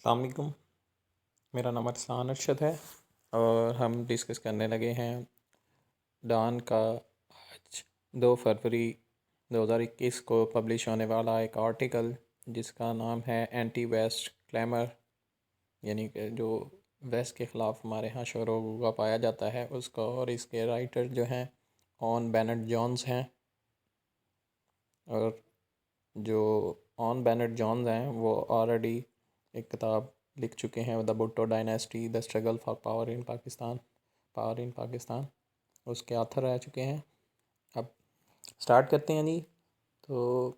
السلام علیکم، میرا نام ارسلان ارشد ہے اور ہم ڈسکس کرنے لگے ہیں ڈان کا آج 2 فروری 2021 کو پبلش ہونے والا ایک آرٹیکل جس کا نام ہے اینٹی ویسٹ کلیمر، یعنی کہ جو ویسٹ کے خلاف ہمارے ہاں شور و غوغا پایا جاتا ہے اس کو، اور اس کے رائٹر جو ہیں آن بینٹ جونز ہیں، اور جو آن بینٹ جونز ہیں وہ آلریڈی ایک کتاب لکھ چکے ہیں، the Bhutto dynasty the struggle for power in Pakistan, اس کے آتھر رہ چکے ہیں۔ اب سٹارٹ کرتے ہیں جی۔ تو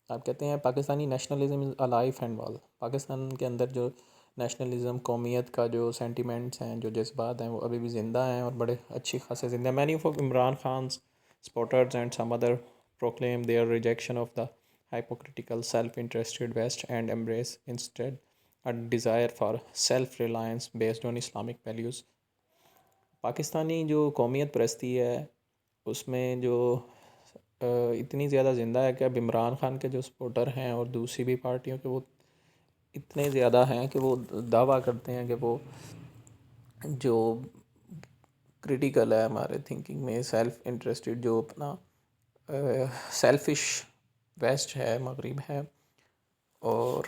آپ کہتے ہیں Pakistani nationalism is alive and well, Pakistan کے اندر جو نیشنلزم، قومیت کا جو سینٹیمنٹس ہیں، جو جذبات ہیں، وہ ابھی بھی زندہ ہیں اور بڑے اچھی خاصے زندہ ہیں۔ مینی آف عمران خان's supporters and some other proclaim their rejection of the hypocritical self-interested West and embrace instead a desire for self-reliance based on Islamic values۔ Pakistani جو قومیت پرستی ہے اس میں جو اتنی زیادہ زندہ ہے کہ اب عمران خان کے جو سپورٹر ہیں اور دوسری بھی پارٹیوں کے، وہ اتنے زیادہ ہیں کہ وہ دعویٰ کرتے ہیں کہ وہ جو کرٹیکل ہے ہمارے تھنکنگ میں، سیلف انٹرسٹڈ، جو اپنا سیلفش ویسٹ ہے، مغرب ہے، اور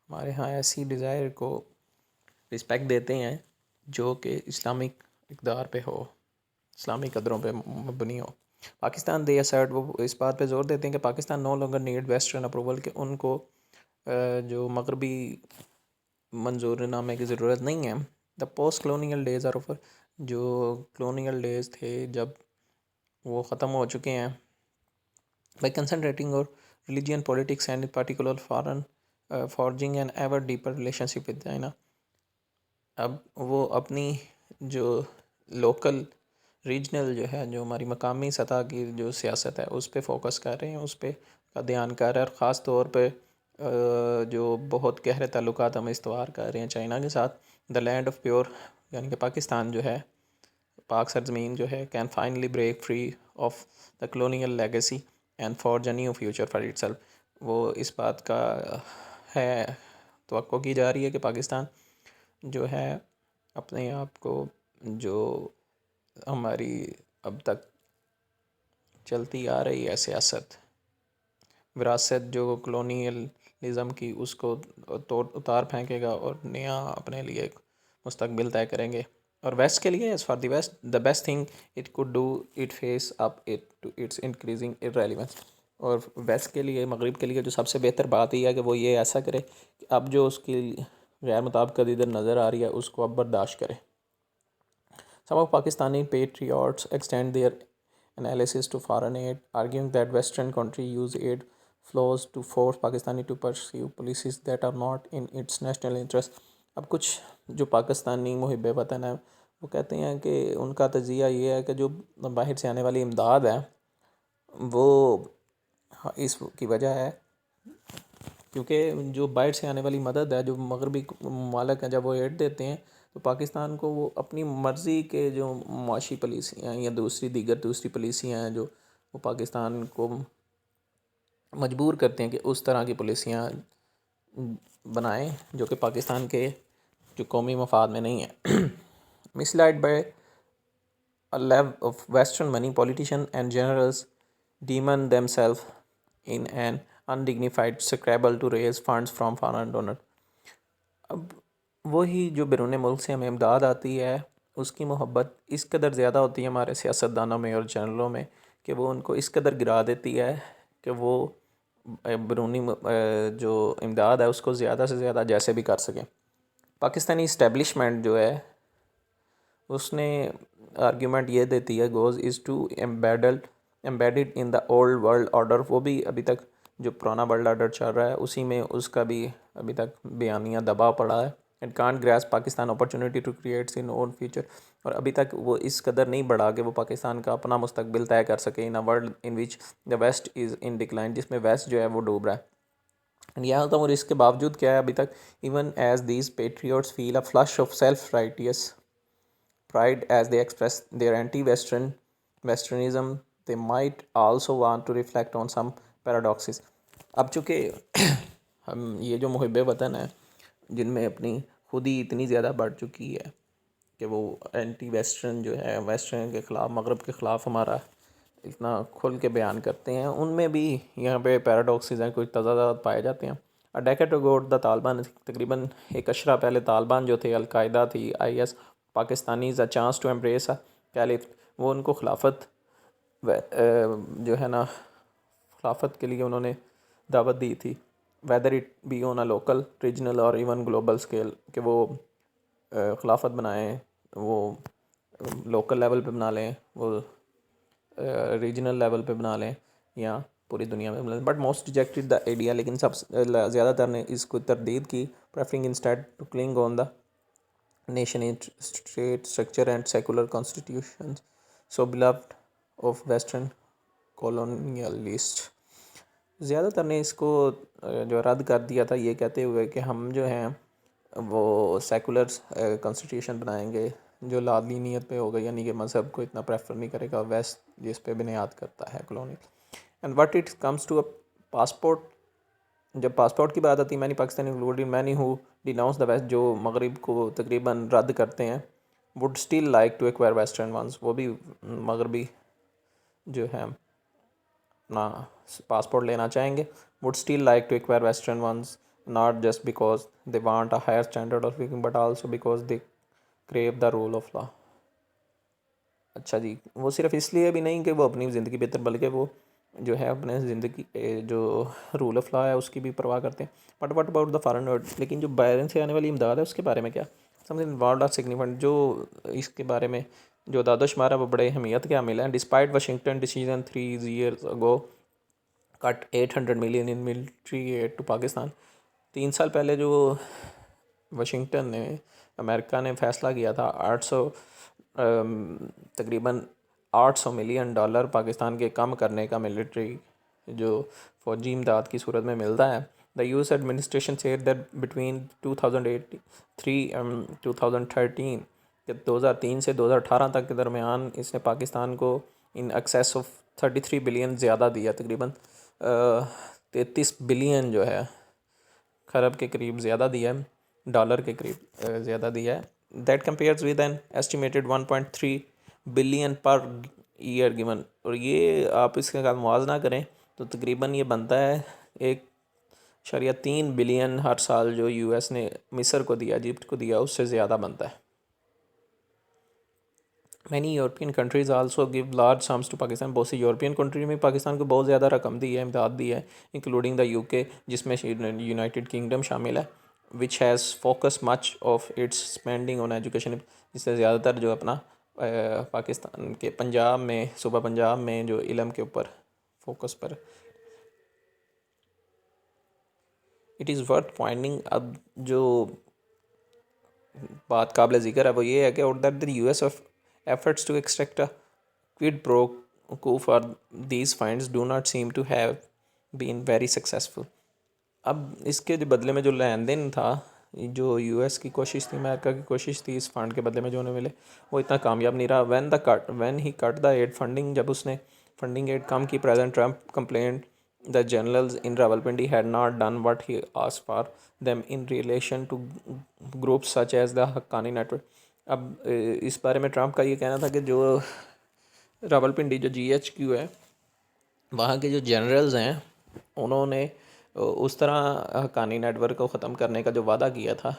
ہمارے ہاں ایسی ڈیزائر کو رسپیکٹ دیتے ہیں جو کہ اسلامک اقدار پہ ہو، اسلامی قدروں پہ مبنی ہو۔ پاکستان دے اسرٹ، وہ اس بات پہ زور دیتے ہیں کہ Pakistan no longer need western approval, کہ ان کو جو مغربی منظور نامے کی ضرورت نہیں ہے۔ The post colonial days are over, جو کلونیل ڈیز تھے جب وہ ختم ہو چکے ہیں۔ By concentrating or religion, politics and particular foreign forging an ever deeper relationship with China, اب وہ اپنی جو لوکل ریجنل جو ہے، جو ہماری مقامی سطح کی جو سیاست ہے اس پہ فوکس کر رہے ہیں، اس پہ کا دھیان کر رہے ہیں، اور خاص طور پہ جو بہت گہرے تعلقات ہم استوار کر رہے ہیں چائنا کے ساتھ۔ دا لینڈ آف پیور، یعنی کہ پاکستان جو ہے، پاک سرزمین جو ہے، can finally break free of the colonial legacy and forge a new future for itself. وہ اس بات کا ہے، توقع کی جا رہی ہے کہ پاکستان جو ہے اپنے آپ کو، جو ہماری اب تک چلتی آ رہی ہے سیاست، وراثت جو کلونیلزم کی، اس کو اتار پھینکے گا اور نیا اپنے لیے ایک مستقبل طے کریں گے۔ اور ویسٹ کے لیے، as for the west, the best thing it could do it face up it to its increasing irrelevance, اور ویسٹ کے لیے، مغرب کے لیے جو سب سے بہتر بات یہ ہے کہ وہ یہ ایسا کرے کہ اب جو اس کی غیر مطابقت ادھر نظر آ رہی ہے اس کو اب برداشت کرے۔ Some of Pakistani patriots extend their analysis to foreign aid, arguing that Western countries use aid flows to force Pakistani to pursue policies that are not in its national interest۔ اب کچھ جو پاکستانی محب وطن ہیں وہ کہتے ہیں کہ ان کا تجزیہ یہ ہے کہ جو باہر سے آنے والی امداد ہے وہ اس کی وجہ ہے کیونکہ جو باہر سے آنے والی مدد ہے، جو مغربی ممالک ہیں جب وہ ایڈ دیتے ہیں تو پاکستان کو وہ اپنی مرضی کے جو معاشی پالیسیاں ہیں یا دوسری پالیسیاں ہیں، جو وہ پاکستان کو مجبور کرتے ہیں کہ اس طرح کی پالیسیاں بنائیں جو کہ پاکستان کے جو قومی مفاد میں نہیں ہیں۔ مس لائڈ by a love of Western money, politicians and generals demon themselves in an undignified scrabble to raise funds from foreign donors۔ اب وہی جو بیرون ملک سے ہمیں امداد آتی ہے اس کی محبت اس قدر زیادہ ہوتی ہے ہمارے سیاستدانوں میں اور جنرلوں میں کہ وہ ان کو اس قدر گرا دیتی ہے کہ وہ بیرونی جو امداد ہے اس کو زیادہ سے زیادہ جیسے بھی کر سکیں۔ پاکستانی اسٹیبلشمنٹ جو ہے اس نے آرگیومنٹ یہ دیتی ہے، goes is to embedded in the old world order, وہ بھی ابھی تک جو پرانا ورلڈ آرڈر چل رہا ہے اسی میں اس کا بھی ابھی تک بیانیہ دبا پڑا ہے۔ It can't grasp Pakistan opportunity to creates in own future, اور ابھی تک وہ اس قدر نہیں بڑھا کہ وہ پاکستان کا اپنا مستقبل طے کر سکے in a world in which the West is in decline, جس میں ویسٹ جو ہے وہ ڈوب رہا ہے۔ یہاں تو، اور اس کے باوجود کیا ہے ابھی تک، even as these patriots feel a flush of self righteous pride as they express their anti-Westernism, they might also want to reflect on some paradoxes۔ اب چونکہ ہم یہ جو محب وطن ہیں جن میں اپنی خودی اتنی زیادہ بڑھ چکی ہے کہ وہ اینٹی ویسٹرن جو ہے، ویسٹرن کے خلاف، مغرب کے خلاف ہمارا اتنا کھل کے بیان کرتے ہیں. ان میں بھی یہاں پہ پیراڈاکسز ہیں، کچھ تضادات پائے جاتے ہیں. ڈیکیڈ اگو دا طالبان، تقریباً ایک اشرہ پہلے طالبان جو تھے، القاعدہ تھی، IS، Pakistanis a chance to embrace caliph, وہ ان کو خلافت جو ہے نا، خلافت کے لیے انہوں نے دعوت دی تھی. Whether it be on a local, regional اور ایون گلوبل اسکیل، کہ وہ خلافت بنائیں، وہ لوکل لیول پہ بنا لیں، وہ ریجنل لیول پہ بنا لیں، یا پوری دنیا میں بنا لیں. But most rejected the idea, لیکن سب زیادہ تر نے اس کو تردید کی. Preferring instead to cling on the nation state structure and secular constitution so beloved of western colonialist. زیادہ تر نے اس کو جو رد کر دیا تھا، یہ کہتے ہوئے کہ ہم جو ہیں وہ سیکولر کانسٹیٹیوشن بنائیں گے جو لادینیت پہ ہوگا، یعنی کہ مذہب کو اتنا پریفر نہیں کرے گا ویسٹ، جس پہ بنیاد کرتا ہے colonial. And what it comes to a passport, جب پاسپورٹ کی بات آتی ہے، many Pakistani including many who denounce the west, جو مغرب کو تقریباً رد کرتے ہیں، would still like to acquire western ones, وہ بھی مغربی جو ہے اپنا پاسپورٹ لینا چاہیں گے. Would still like to acquire western ones, not just because they want a higher standard of living but also because they crave the rule of law. اچھا جی، وہ صرف اس لیے بھی نہیں کہ وہ اپنی زندگی بہتر، بلکہ وہ جو ہے اپنے زندگی جو رول آف لا ہے اس کی بھی پرواہ کرتے ہیں. But what about the foreign word, لیکن جو باہر سے آنے والی امداد ہے اس کے بارے میں کیا؟ Some thing world of significant, جو اس کے بارے میں جو داد و شمار ہے وہ بڑے اہمیت کے حامل ہیں. Despite Washington decision 3 years ago cut 800 million in military aid to Pakistan. 3 سال پہلے جو واشنگٹن نے، امریکہ نے فیصلہ کیا تھا 800 تقریباً $800 million پاکستان کے کم کرنے کا، ملٹری جو فوجی امداد کی صورت میں ملتا ہے. دا US administration said that between 2003 and 2013، کہ 2003 سے 2018 تک کے درمیان اس نے پاکستان کو ان ایکسیس آف 33 بلین زیادہ دیا، تقریباً 33 بلین جو ہے، خرب کے قریب زیادہ دیا ہے، ڈالر کے قریب زیادہ دیا ہے. That compares with an estimated 1.3 billion per year given. اور یہ آپ اس کے ساتھ موازنہ کریں تو تقریباً یہ بنتا ہے 1.3 بلین ہر سال جو US نے مصر کو دیا، ایجپٹ کو دیا، اس سے زیادہ بنتا ہے. Many European countries also give large sums to Pakistan. بہت سی یورپین کنٹری میں پاکستان کو بہت زیادہ رقم دی ہے، امداد دی ہے، انکلوڈنگ دا UK، جس میں یونائٹڈ کنگڈم شامل ہے. Which has focus much of its spending on education, جس سے زیادہ تر جو اپنا پاکستان کے پنجاب میں، صوبہ پنجاب میں جو علم کے اوپر focus per. It is worth pointing, اب جو بات قابل ذکر ہے وہ یہ ہے کہ اور that the US of efforts to extract a quid pro quo for these funds do not seem to have been very successful. اب اس کے بدلے میں جو لین دین تھا، جو US کی کوشش تھی، امریکہ کی کوشش تھی اس فنڈ کے بدلے میں جو انہیں ملے، وہ اتنا کامیاب نہیں رہا. when he cut the aid funding، جب اس نے فنڈنگ ایڈ کم کی، president Trump complained the generals in Rawalpindi had not done what he asked for them in relation to groups such as the Haqqani network. اب اس بارے میں Trump کا یہ کہنا تھا کہ جو راولپنڈی جو GHQ ہے، وہاں کے جو جنرلز ہیں، انہوں نے اس طرح حقانی نیٹ ورک کو ختم کرنے کا جو وعدہ کیا تھا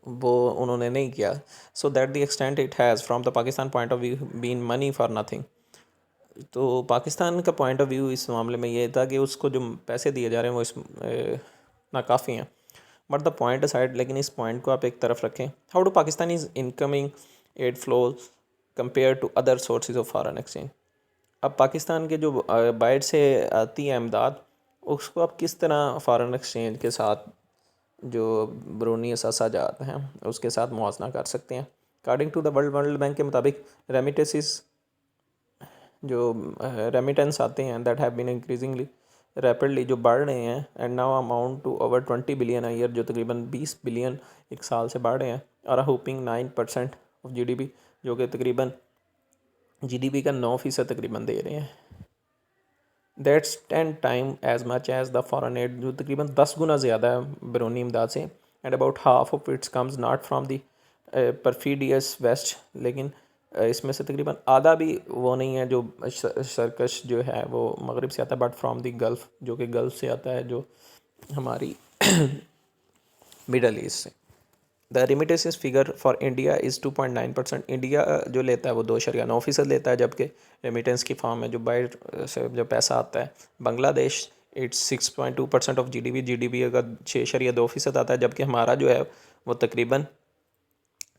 وہ انہوں نے نہیں کیا. So that the extent it has from the Pakistan point of view been money for nothing. تو پاکستان کا پوائنٹ آف ویو اس معاملے میں یہ تھا کہ اس کو جو پیسے دیے جا رہے ہیں وہ اس ناکافی ہیں. بٹ دا پوائنٹ اسائڈ، لیکن اس پوائنٹ کو آپ ایک طرف رکھیں، how do Pakistan is incoming aid flows compare to other sources of foreign exchange. اب پاکستان کے جو باہر سے آتی ہے امداد، اس کو آپ کس طرح فارن ایکسچینج کے ساتھ جو برونی اثاثہ جات ہیں اس کے ساتھ موازنہ کر سکتے ہیں. According to the World Bank کے مطابق ریمیٹنسز، جو ریمیٹنس آتے ہیں، that have been increasingly rapidly, جو بڑھ رہے ہیں، and now amount to over 20 billion year, جو تقریباً 20 بلین ایک سال سے بڑھ رہے ہیں. اور ہوپنگ 9% آف GDP، جو کہ تقریباً GDP کا 9% تقریباً دے رہے ہیں. That's 10 times as much as the foreign aid, جو تقریباً 10 گنا زیادہ ہے بیرونی امداد سے. And about half of its comes not from the perfidious west. لیکن اس میں سے تقریباً آدھا بھی وہ نہیں ہے جو سرکش جو ہے وہ مغرب سے آتا ہے, بٹ فرام دی گلف, جو کہ گلف سے آتا ہے, جو ہماری مڈل ایسٹ سے. The remittance figure for India is 2.9%. India جو لیتا ہے وہ 2.9% لیتا ہے, جبکہ ریمیٹنس کی فارم میں جو باہر سے جو پیسہ آتا ہے. Bangladesh its 6.2% of G D P اگر 6.2% آتا ہے, جبکہ ہمارا جو ہے وہ تقریباً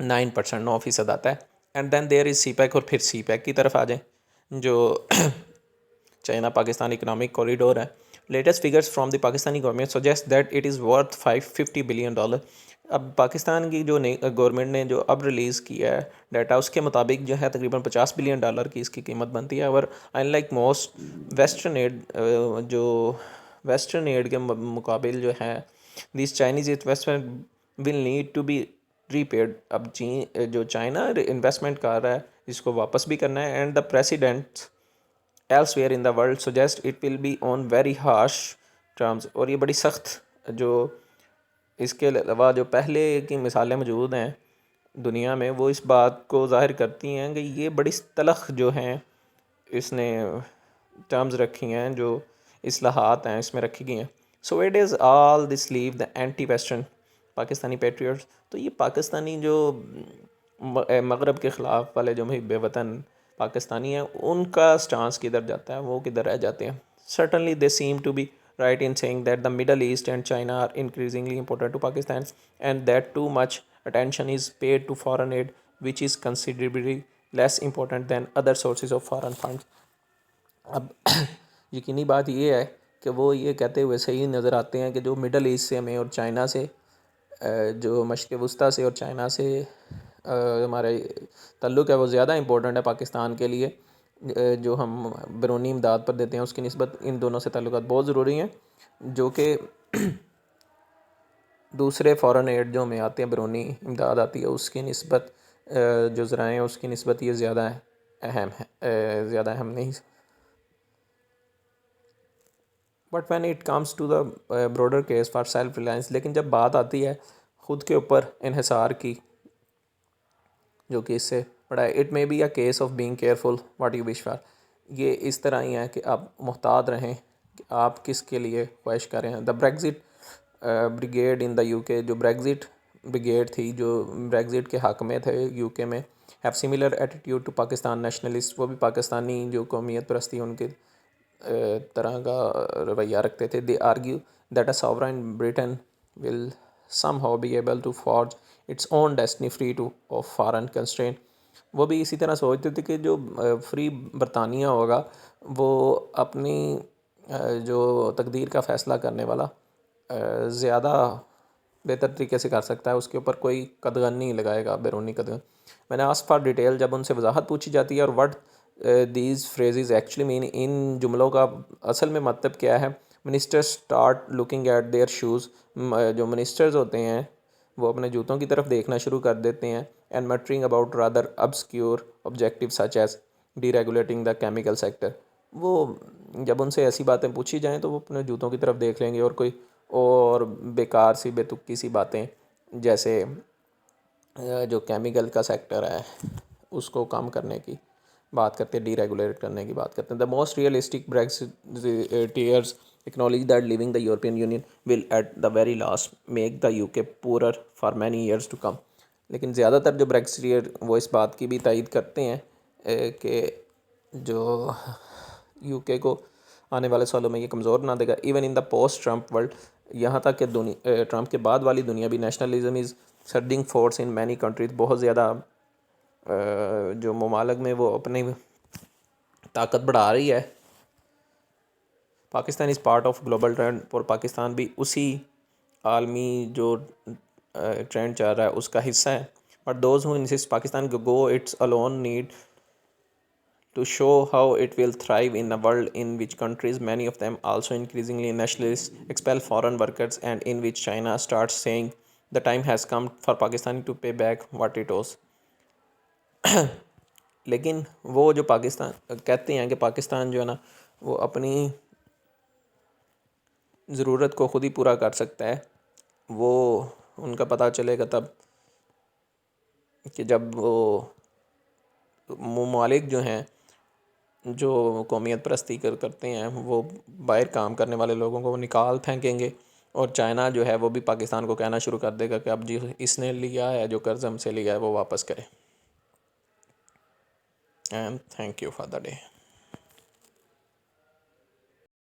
9%, 9% آتا ہے. And then there is C pack, اور پھر سی پیک کی طرف آ جائیں جو چائنا پاکستان اکنامک کوریڈور ہے. Latest figures from the Pakistani government suggest that it is worth $550 billion. اب پاکستان کی جو گورنمنٹ نے جو اب ریلیز کیا ہے ڈیٹا, اس کے مطابق جو ہے تقریباً $50 بلین کی اس کی قیمت بنتی ہے. اور unlike most western aid, جو ویسٹرن ایڈ کے مقابل جو ہے this Chinese investment will need to be repaid. اب جو چائنا انویسٹمنٹ کر رہا ہے اس کو واپس بھی کرنا ہے. And the precedent elsewhere in the world suggest it will be on very harsh terms. اور یہ بڑی سخت, جو اس کے علاوہ جو پہلے کی مثالیں موجود ہیں دنیا میں, وہ اس بات کو ظاہر کرتی ہیں کہ یہ بڑی تلخ جو ہیں اس نے ٹرمز رکھی ہیں, جو اصلاحات ہیں اس میں رکھی گئی ہیں. So it is all this leave the anti western Pakistani patriots. تو یہ پاکستانی جو مغرب کے خلاف والے جو محب وطن پاکستانی ہیں, ان کا سٹانس کدھر جاتا ہے, وہ کدھر رہ جاتے ہیں. Certainly they seem to be right in saying that the Middle East and China are increasingly important to Pakistan, and that too much attention is paid to foreign aid, which is considerably less important than other sources of foreign funds. اب یقینی بات یہ ہے کہ وہ یہ کہتے ہوئے صحیح نظر آتے ہیں کہ جو مڈل ایسٹ سے ہمیں اور چائنا سے, جو مشرق وسطیٰ سے اور چائنا سے ہمارے تعلق ہے وہ زیادہ امپورٹنٹ ہے پاکستان کے لیے. جو ہم بیرونی امداد پر دیتے ہیں اس کی نسبت ان دونوں سے تعلقات بہت ضروری ہیں, جو کہ دوسرے فورن ایڈ جو ہمیں آتے ہیں, بیرونی امداد آتی ہے, اس کی نسبت جو ذرائع ہیں اس کی نسبت یہ زیادہ اہم ہے, زیادہ اہم نہیں. But when it comes to the broader case for self reliance, لیکن جب بات آتی ہے خود کے اوپر انحصار کی, جو کہ اس سے بڑا ہے, it may be a case of being careful what you wish for. یہ اس طرح ہی ہے کہ آپ محتاط رہیں کہ آپ کس کے لیے خواہش کر رہے ہیں. The Brexit brigade in the UK, جو بریگزٹ بریگیڈ تھی جو بریگزٹ کے حق میں تھے یو کے میں, have similar attitude to Pakistan nationalist. وہ بھی پاکستانی جو قومیت پرستی ان کے طرح کا رویہ رکھتے تھے. They argue that a sovereign Britain will somehow be able to forge its own destiny free to of foreign constrain. وہ بھی اسی طرح سوچتے تھے کہ جو فری برطانیہ ہوگا وہ اپنی جو تقدیر کا فیصلہ کرنے والا زیادہ بہتر طریقے سے کر سکتا ہے, اس کے اوپر کوئی قدغن نہیں لگائے گا, بیرونی قدغن. میں نے آسک فار ڈیٹیل, جب ان سے وضاحت پوچھی جاتی ہے اور what these phrases actually mean, ان جملوں کا اصل میں مطلب کیا ہے. Minister start looking at their shoes, جو منسٹرز ہوتے ہیں وہ اپنے جوتوں کی طرف دیکھنا شروع کر دیتے ہیں. And muttering about rather obscure objectives such as deregulating the chemical sector. وہ جب ان سے ایسی باتیں پوچھی جائیں تو وہ اپنے جوتوں کی طرف دیکھ لیں گے, اور کوئی اور بیکار سی بے تکی سی باتیں جیسے جو کیمیکل کا سیکٹر ہے اس کو کم کرنے کی بات کرتے ہیں, ڈی ریگولیٹ کرنے کی بات کرتے ہیں. The most realistic Brexiteers acknowledge that leaving the European Union will at the very last make the UK poorer for many years to come. لیکن زیادہ تر جو بریگزٹیئر وہ اس بات کی بھی تائید کرتے ہیں کہ جو یو کے کو آنے والے سالوں میں یہ کمزور بنا دے گا. Even in the post Trump world, یہاں تک کہ ٹرمپ کے بعد والی دنیا بھی nationalism is surging force in many countries. بہت زیادہ جو ممالک میں وہ اپنی طاقت بڑھا رہی ہے. Pakistan is part of global trend, اور پاکستان بھی اسی عالمی جو ٹرینڈ چل رہا ہے اس کا حصہ ہے. But those who insist Pakistan go its alone need to show how it will thrive in a world in which countries, many of them also increasingly nationalist, expel foreign workers, and in which China starts saying the time has come for Pakistan to pay back what it owes. لیکن وہ جو پاکستان کہتے ہیں کہ پاکستان جو ہے نا وہ اپنی ضرورت کو خود ہی پورا کر سکتا ہے, وہ ان کا پتہ چلے گا تب کہ جب وہ ممالک جو ہیں جو قومیت پرستی کرتے ہیں وہ باہر کام کرنے والے لوگوں کو نکال پھینکیں گے، اور چائنا جو ہے وہ بھی پاکستان کو کہنا شروع کر دے گا کہ اب جی اس نے لیا ہے جو قرض ہم سے لیا ہے وہ واپس کرے. And thank you for the day.